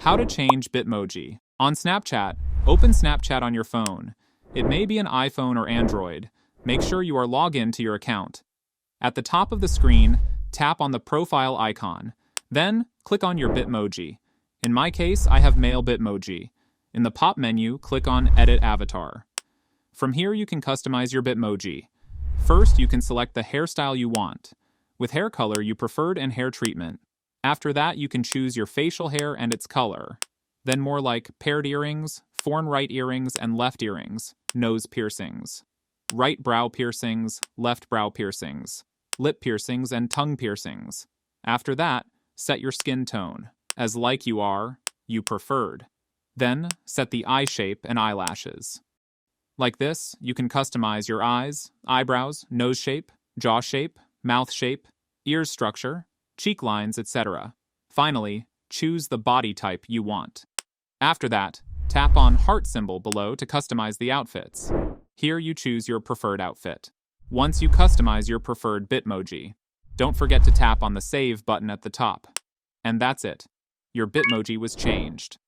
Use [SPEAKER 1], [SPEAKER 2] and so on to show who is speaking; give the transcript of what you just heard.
[SPEAKER 1] How to change Bitmoji. On Snapchat, open Snapchat on your phone. It may be an iPhone or Android. Make sure you are logged in to your account. At the top of the screen, tap on the profile icon. Then, click on your Bitmoji. In my case, I have male Bitmoji. In the pop menu, click on Edit Avatar. From here, you can customize your Bitmoji. First, you can select the hairstyle you want. With hair color you preferred and hair treatment. After that, you can choose your facial hair and its color. Then more like paired earrings, foreign right earrings and left earrings, nose piercings, right brow piercings, left brow piercings, lip piercings and tongue piercings. After that, set your skin tone, as like you are, you preferred. Then, set the eye shape and eyelashes. Like this, you can customize your eyes, eyebrows, nose shape, jaw shape, mouth shape, ears structure, cheek lines, etc. Finally, choose the body type you want. After that, tap on heart symbol below to customize the outfits. Here you choose your preferred outfit. Once you customize your preferred Bitmoji, don't forget to tap on the Save button at the top. And that's it. Your Bitmoji was changed.